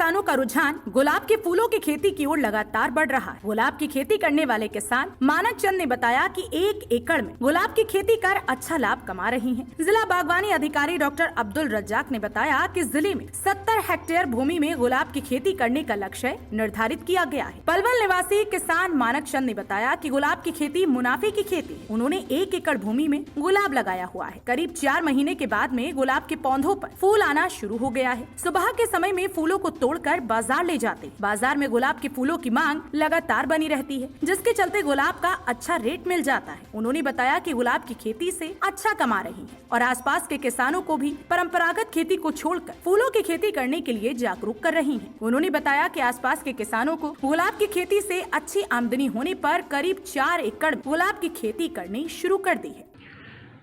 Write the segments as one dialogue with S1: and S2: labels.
S1: किसानों का रुझान गुलाब के फूलों की खेती की ओर लगातार बढ़ रहा है। गुलाब की खेती करने वाले किसान मानक चंद ने बताया कि 1 एकड़ में गुलाब की खेती कर अच्छा लाभ कमा रही हैं। जिला बागवानी अधिकारी डॉक्टर अब्दुल रज्जाक ने बताया कि जिले में 70 हेक्टेयर भूमि में गुलाब की खेती करने का लक्ष्य निर्धारित किया गया है। पलवल निवासी किसान मानक चंद ने बताया कि गुलाब की खेती मुनाफे की खेती है। उन्होंने 1 एकड़ भूमि में गुलाब लगाया हुआ है। करीब 4 महीने के बाद में गुलाब के पौधों पर फूल आना शुरू हो गया है। सुबह के समय में फूलों को तोड़कर बाजार ले जाते। बाजार में गुलाब के फूलों की मांग लगातार बनी रहती है, जिसके चलते गुलाब का अच्छा रेट मिल जाता है। उन्होंने बताया कि गुलाब की खेती से अच्छा कमा रही है और आसपास के किसानों को भी परंपरागत खेती को छोड़कर फूलों की खेती करने के लिए जागरूक कर रही है। उन्होंने बताया कि आसपास के किसानों को गुलाब की खेती से अच्छी आमदनी होने पर करीब 4 एकड़ गुलाब की खेती करनी शुरू कर दी है।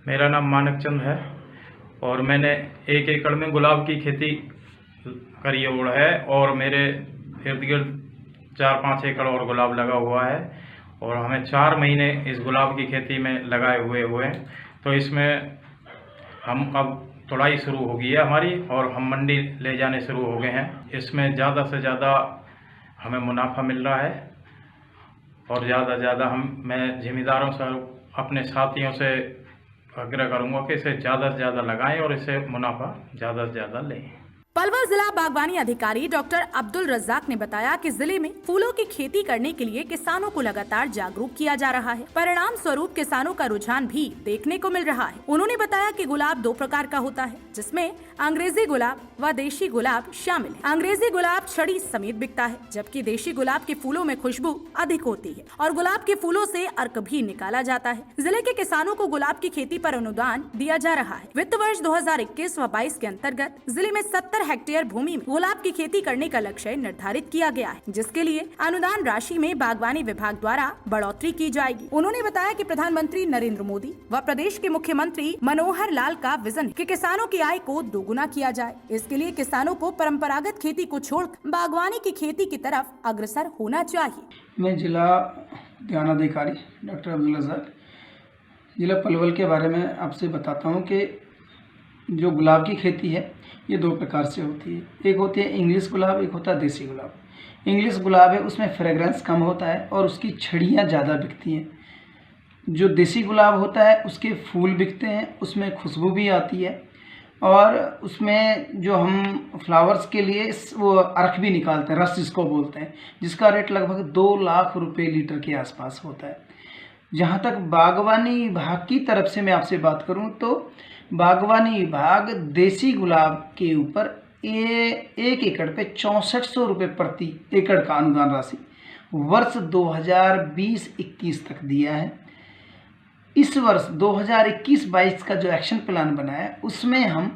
S2: मेरा नाम मानक चंद है और मैंने 1 एकड़ में गुलाब की खेती करी हुआ है और मेरे इर्द गिर्द 4-5 एकड़ और गुलाब लगा हुआ है और हमें 4 महीने इस गुलाब की खेती में लगाए हुए हैं। तो इसमें हम अब तुड़ाई शुरू हो गई है हमारी और हम मंडी ले जाने शुरू हो गए हैं। इसमें ज़्यादा से ज़्यादा हमें मुनाफा मिल रहा है और ज़्यादा मैं जिम्मेदारों से अपने साथियों से आग्रह करूँगा कि इसे ज़्यादा से ज़्यादा लगाएं और इसे मुनाफा ज़्यादा से ज़्यादा लें।
S1: पलवल जिला बागवानी अधिकारी डॉक्टर अब्दुल रज्जाक ने बताया कि जिले में फूलों की खेती करने के लिए किसानों को लगातार जागरूक किया जा रहा है। परिणाम स्वरूप किसानों का रुझान भी देखने को मिल रहा है। उन्होंने बताया कि गुलाब 2 प्रकार का होता है, जिसमें अंग्रेजी गुलाब व देशी गुलाब शामिल है। अंग्रेजी गुलाब छड़ी समेत बिकता है, जबकि देशी गुलाब के फूलों में खुशबू अधिक होती है और गुलाब के फूलों से अर्क भी निकाला जाता है। जिले के किसानों को गुलाब की खेती पर अनुदान दिया जा रहा है। वित्त वर्ष 2021 व 22 के अंतर्गत जिले में 70 हेक्टेयर भूमि में गुलाब की खेती करने का लक्ष्य निर्धारित किया गया है, जिसके लिए अनुदान राशि में बागवानी विभाग द्वारा बढ़ोतरी की जाएगी। उन्होंने बताया कि प्रधानमंत्री नरेंद्र मोदी व प्रदेश के मुख्यमंत्री मनोहर लाल का विजन है कि किसानों की आय को दोगुना किया जाए। इसके लिए किसानों को परंपरागत खेती को छोड़ बागवानी की खेती की तरफ अग्रसर होना चाहिए।
S3: मैं जिला उद्यान अधिकारी डॉक्टर अब्दुल रज़ाक जिला पलवल के बारे में आपसे बताता हूँ कि जो गुलाब की खेती है ये 2 प्रकार से होती है। एक होती है इंग्लिश गुलाब, एक होता है देसी गुलाब। इंग्लिश गुलाब है उसमें फ्रेग्रेंस कम होता है और उसकी छड़ियाँ ज़्यादा बिकती हैं। जो देसी गुलाब होता है उसके फूल बिकते हैं, उसमें खुशबू भी आती है और उसमें जो हम फ्लावर्स के लिए वो अर्क भी निकालते हैं, रस जिसको बोलते हैं, जिसका रेट लगभग 2 लाख रुपये लीटर के आसपास होता है। जहाँ तक बागवानी विभाग की तरफ से मैं आपसे बात करूँ तो बागवानी विभाग देसी गुलाब के ऊपर 1 एकड़ पे 6400 रुपये प्रति एकड़ का अनुदान राशि वर्ष 2020-21 तक दिया है। इस वर्ष 2021-22 का जो एक्शन प्लान बना है उसमें हम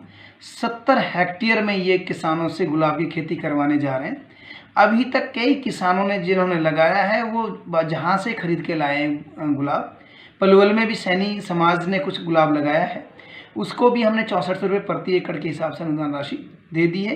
S3: 70 हेक्टेयर में ये किसानों से गुलाब की खेती करवाने जा रहे हैं। अभी तक कई किसानों ने जिन्होंने लगाया है वो जहाँ से खरीद के लाए हैं गुलाब। पलवल में भी सैनी समाज ने कुछ गुलाब लगाया है, उसको भी हमने 6400 रुपये प्रति एकड़ के हिसाब से अनुदान राशि दे दी है।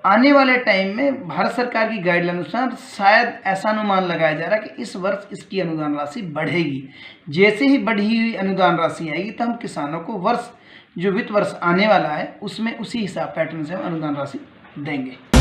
S3: आने वाले टाइम में भारत सरकार की गाइडलाइन अनुसार शायद ऐसा अनुमान लगाया जा रहा है कि इस वर्ष इसकी अनुदान राशि बढ़ेगी। जैसे ही बढ़ी हुई अनुदान राशि आएगी तो हम किसानों को वर्ष जो वित्त वर्ष आने वाला है उसमें उसी हिसाब पैटर्न से हम अनुदान राशि देंगे।